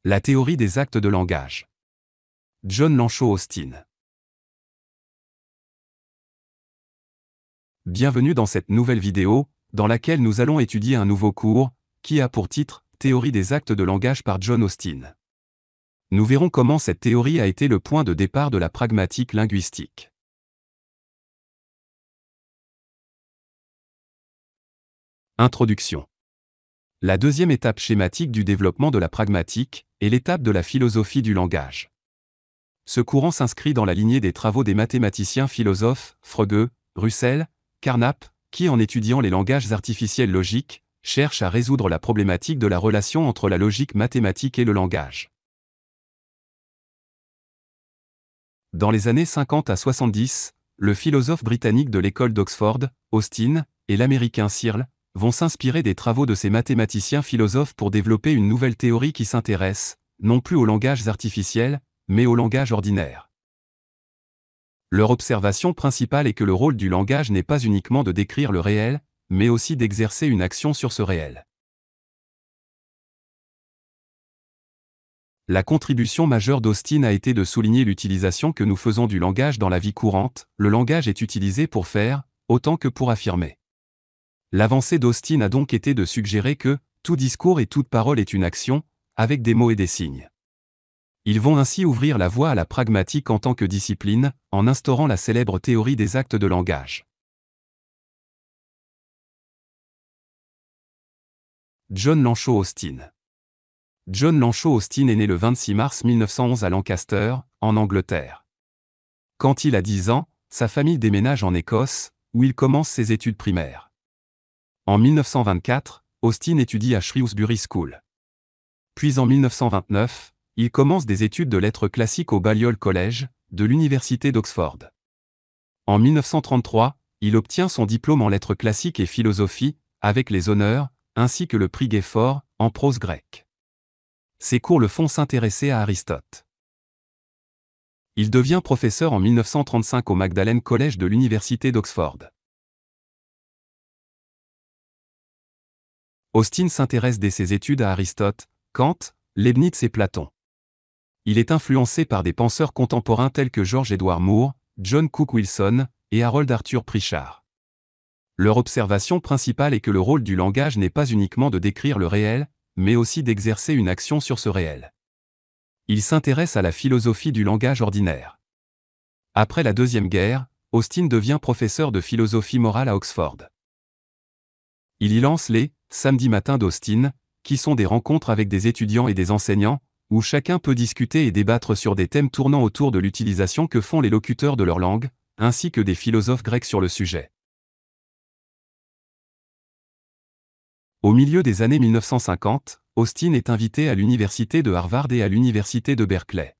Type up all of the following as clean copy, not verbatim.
La théorie des actes de langage. John Lanshaw Austin. Bienvenue dans cette nouvelle vidéo, dans laquelle nous allons étudier un nouveau cours, qui a pour titre « Théorie des actes de langage par John Austin ». Nous verrons comment cette théorie a été le point de départ de la pragmatique linguistique. Introduction. La deuxième étape schématique du développement de la pragmatique est l'étape de la philosophie du langage. Ce courant s'inscrit dans la lignée des travaux des mathématiciens philosophes Frege, Russell, Carnap, qui en étudiant les langages artificiels logiques, cherchent à résoudre la problématique de la relation entre la logique mathématique et le langage. Dans les années 50 à 70, le philosophe britannique de l'école d'Oxford, Austin, et l'américain Searle, vont s'inspirer des travaux de ces mathématiciens philosophes pour développer une nouvelle théorie qui s'intéresse, non plus aux langages artificiels, mais au langage ordinaire. Leur observation principale est que le rôle du langage n'est pas uniquement de décrire le réel, mais aussi d'exercer une action sur ce réel. La contribution majeure d'Austin a été de souligner l'utilisation que nous faisons du langage dans la vie courante. Le langage est utilisé pour faire, autant que pour affirmer. L'avancée d'Austin a donc été de suggérer que tout discours et toute parole est une action, avec des mots et des signes. Ils vont ainsi ouvrir la voie à la pragmatique en tant que discipline, en instaurant la célèbre théorie des actes de langage. John Lanshaw Austin. John Lanshaw Austin est né le 26 mars 1911 à Lancaster, en Angleterre. Quand il a 10 ans, sa famille déménage en Écosse, où il commence ses études primaires. En 1924, Austin étudie à Shrewsbury School. Puis en 1929, il commence des études de lettres classiques au Balliol College, de l'Université d'Oxford. En 1933, il obtient son diplôme en lettres classiques et philosophie, avec les honneurs, ainsi que le prix Gayford, en prose grecque. Ses cours le font s'intéresser à Aristote. Il devient professeur en 1935 au Magdalen College de l'Université d'Oxford. Austin s'intéresse dès ses études à Aristote, Kant, Leibniz et Platon. Il est influencé par des penseurs contemporains tels que George Edward Moore, John Cook Wilson et Harold Arthur Pritchard. Leur observation principale est que le rôle du langage n'est pas uniquement de décrire le réel, mais aussi d'exercer une action sur ce réel. Il s'intéresse à la philosophie du langage ordinaire. Après la Deuxième Guerre, Austin devient professeur de philosophie morale à Oxford. Il y lance les « samedis matins d'Austin », qui sont des rencontres avec des étudiants et des enseignants, où chacun peut discuter et débattre sur des thèmes tournant autour de l'utilisation que font les locuteurs de leur langue, ainsi que des philosophes grecs sur le sujet. Au milieu des années 1950, Austin est invité à l'université de Harvard et à l'université de Berkeley.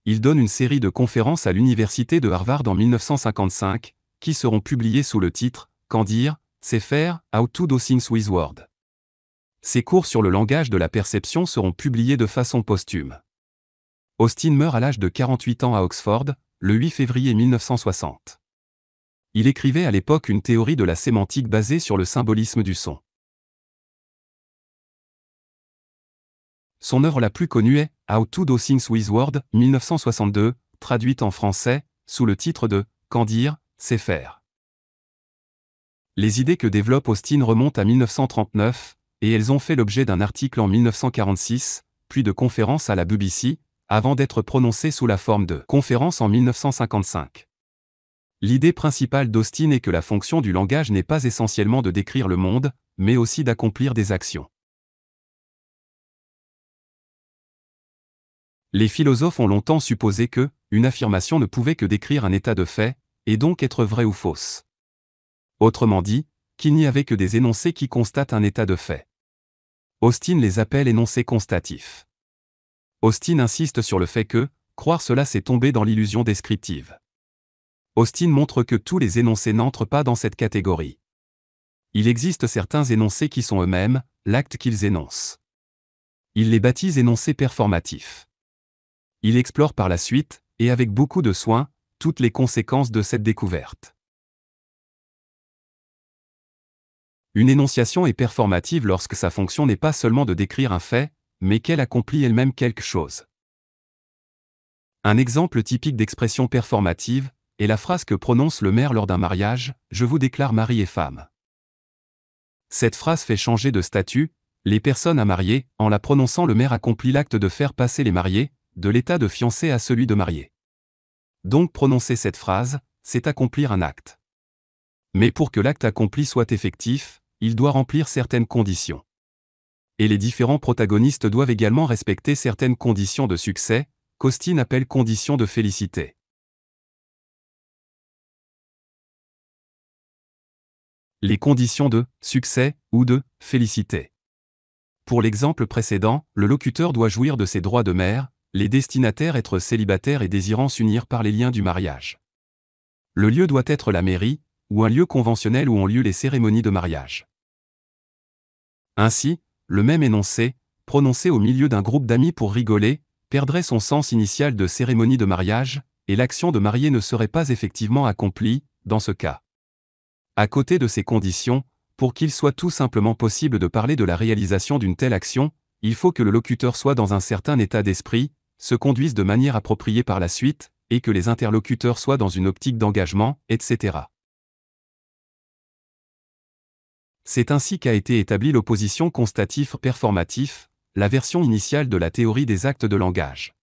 Il donne une série de conférences à l'université de Harvard en 1955, qui seront publiées sous le titre « Qu'en dire ? C'est faire, How to do things with words ». Ses cours sur le langage de la perception seront publiés de façon posthume. Austin meurt à l'âge de 48 ans à Oxford, le 8 février 1960. Il écrivait à l'époque une théorie de la sémantique basée sur le symbolisme du son. Son œuvre la plus connue est « How to do things with words » 1962, traduite en français, sous le titre de « Qu'en dire, c'est faire ». Les idées que développe Austin remontent à 1939, et elles ont fait l'objet d'un article en 1946, puis de conférences à la BBC, avant d'être prononcées sous la forme de conférences en 1955. L'idée principale d'Austin est que la fonction du langage n'est pas essentiellement de décrire le monde, mais aussi d'accomplir des actions. Les philosophes ont longtemps supposé que, une affirmation ne pouvait que décrire un état de fait, et donc être vraie ou fausse. Autrement dit, qu'il n'y avait que des énoncés qui constatent un état de fait. Austin les appelle énoncés constatifs. Austin insiste sur le fait que, croire cela c'est tomber dans l'illusion descriptive. Austin montre que tous les énoncés n'entrent pas dans cette catégorie. Il existe certains énoncés qui sont eux-mêmes, l'acte qu'ils énoncent. Il les baptise énoncés performatifs. Il explore par la suite, et avec beaucoup de soin, toutes les conséquences de cette découverte. Une énonciation est performative lorsque sa fonction n'est pas seulement de décrire un fait, mais qu'elle accomplit elle-même quelque chose. Un exemple typique d'expression performative est la phrase que prononce le maire lors d'un mariage, « Je vous déclare mari et femme ». Cette phrase fait changer de statut les personnes à marier. En la prononçant, le maire accomplit l'acte de faire passer les mariés de l'état de fiancé à celui de marié. Donc prononcer cette phrase, c'est accomplir un acte. Mais pour que l'acte accompli soit effectif, il doit remplir certaines conditions. Et les différents protagonistes doivent également respecter certaines conditions de succès, qu'Austin appelle conditions de félicité. Les conditions de succès ou de félicité. Pour l'exemple précédent, le locuteur doit jouir de ses droits de mère, les destinataires être célibataires et désirant s'unir par les liens du mariage. Le lieu doit être la mairie, ou un lieu conventionnel où ont lieu les cérémonies de mariage. Ainsi, le même énoncé, prononcé au milieu d'un groupe d'amis pour rigoler, perdrait son sens initial de cérémonie de mariage, et l'action de marier ne serait pas effectivement accomplie, dans ce cas. À côté de ces conditions, pour qu'il soit tout simplement possible de parler de la réalisation d'une telle action, il faut que le locuteur soit dans un certain état d'esprit, se conduise de manière appropriée par la suite, et que les interlocuteurs soient dans une optique d'engagement, etc. C'est ainsi qu'a été établie l'opposition constatif-performatif, la version initiale de la théorie des actes de langage.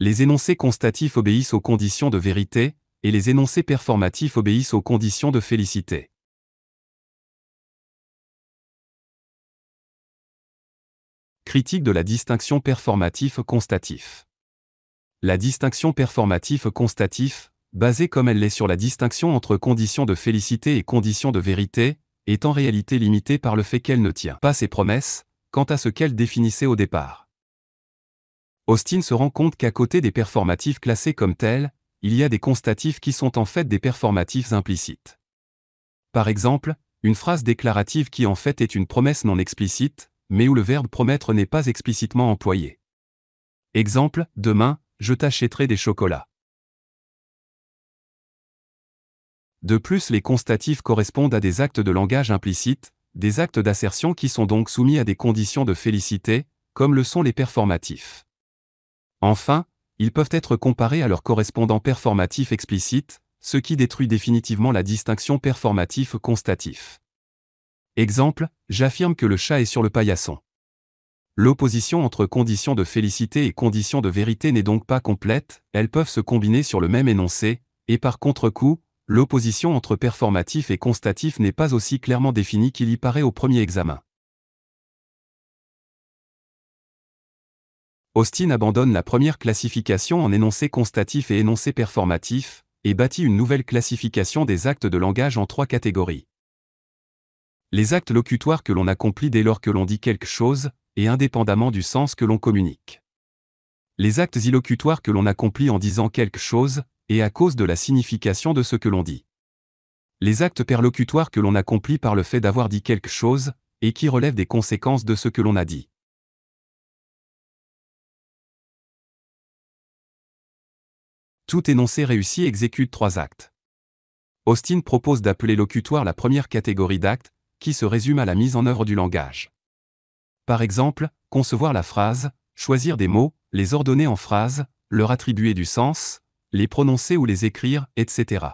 Les énoncés constatifs obéissent aux conditions de vérité, et les énoncés performatifs obéissent aux conditions de félicité. Critique de la distinction performatif-constatif. La distinction performatif-constatif, basée comme elle l'est sur la distinction entre conditions de félicité et conditions de vérité, est en réalité limitée par le fait qu'elle ne tient pas ses promesses, quant à ce qu'elle définissait au départ. Austin se rend compte qu'à côté des performatifs classés comme tels, il y a des constatifs qui sont en fait des performatifs implicites. Par exemple, une phrase déclarative qui en fait est une promesse non explicite, mais où le verbe promettre n'est pas explicitement employé. Exemple, demain, je t'achèterai des chocolats. De plus, les constatifs correspondent à des actes de langage implicites, des actes d'assertion qui sont donc soumis à des conditions de félicité, comme le sont les performatifs. Enfin, ils peuvent être comparés à leurs correspondants performatifs explicites, ce qui détruit définitivement la distinction performatif-constatif. Exemple, j'affirme que le chat est sur le paillasson. L'opposition entre conditions de félicité et conditions de vérité n'est donc pas complète, elles peuvent se combiner sur le même énoncé, et par contre-coup, l'opposition entre performatif et constatif n'est pas aussi clairement définie qu'il y paraît au premier examen. Austin abandonne la première classification en énoncé constatif et énoncé performatif, et bâtit une nouvelle classification des actes de langage en 3 catégories. Les actes locutoires que l'on accomplit dès lors que l'on dit quelque chose, et indépendamment du sens que l'on communique. Les actes illocutoires que l'on accomplit en disant quelque chose, et à cause de la signification de ce que l'on dit. Les actes perlocutoires que l'on accomplit par le fait d'avoir dit quelque chose, et qui relèvent des conséquences de ce que l'on a dit. Tout énoncé réussi exécute 3 actes. Austin propose d'appeler locutoire la première catégorie d'actes, qui se résume à la mise en œuvre du langage. Par exemple, concevoir la phrase, choisir des mots, les ordonner en phrase, leur attribuer du sens, les prononcer ou les écrire, etc.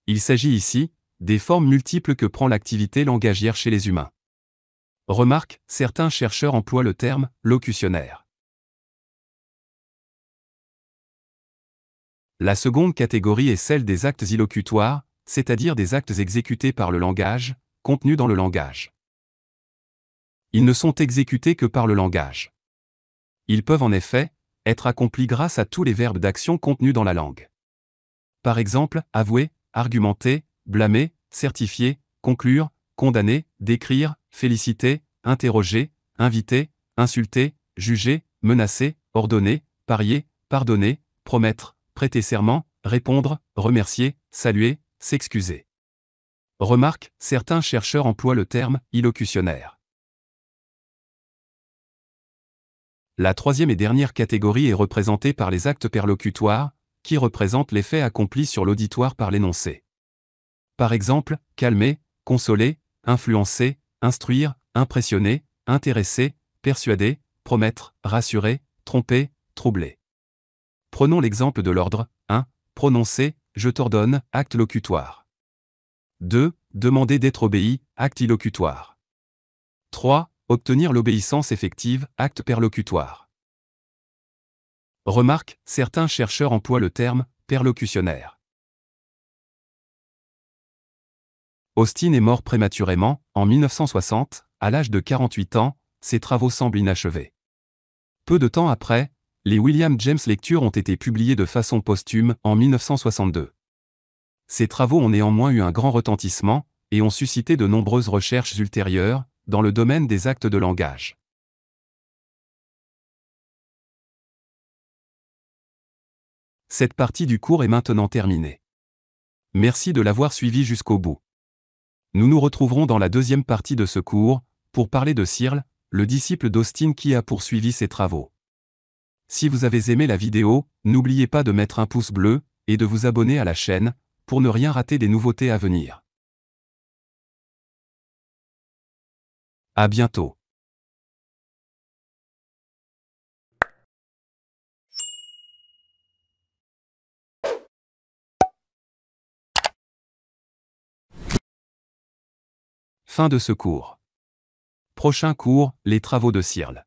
Il s'agit ici des formes multiples que prend l'activité langagière chez les humains. Remarque, certains chercheurs emploient le terme « locutionnaire ». La seconde catégorie est celle des actes illocutoires, c'est-à-dire des actes exécutés par le langage, contenus dans le langage. Ils ne sont exécutés que par le langage. Ils peuvent en effet être accomplis grâce à tous les verbes d'action contenus dans la langue. Par exemple, avouer, argumenter, blâmer, certifier, conclure, condamner, décrire, féliciter, interroger, inviter, insulter, juger, menacer, ordonner, parier, pardonner, promettre, prêter serment, répondre, remercier, saluer, s'excuser. Remarque, certains chercheurs emploient le terme « illocutionnaire ». La troisième et dernière catégorie est représentée par les actes perlocutoires, qui représentent les faits accomplis sur l'auditoire par l'énoncé. Par exemple, calmer, consoler, influencer, instruire, impressionner, intéresser, persuader, promettre, rassurer, tromper, troubler. Prenons l'exemple de l'ordre. 1. Prononcer, je t'ordonne, acte locutoire. 2. Demander d'être obéi, acte illocutoire. 3. Obtenir l'obéissance effective, acte perlocutoire. Remarque, certains chercheurs emploient le terme perlocutionnaire. Austin est mort prématurément, en 1960, à l'âge de 48 ans, ses travaux semblent inachevés. Peu de temps après, les William James Lectures ont été publiés de façon posthume en 1962. Ces travaux ont néanmoins eu un grand retentissement, et ont suscité de nombreuses recherches ultérieures, dans le domaine des actes de langage. Cette partie du cours est maintenant terminée. Merci de l'avoir suivi jusqu'au bout. Nous nous retrouverons dans la deuxième partie de ce cours, pour parler de Searle, le disciple d'Austin qui a poursuivi ses travaux. Si vous avez aimé la vidéo, n'oubliez pas de mettre un pouce bleu, et de vous abonner à la chaîne, pour ne rien rater des nouveautés à venir. À bientôt. Fin de ce cours. Prochain cours, les travaux de Searle.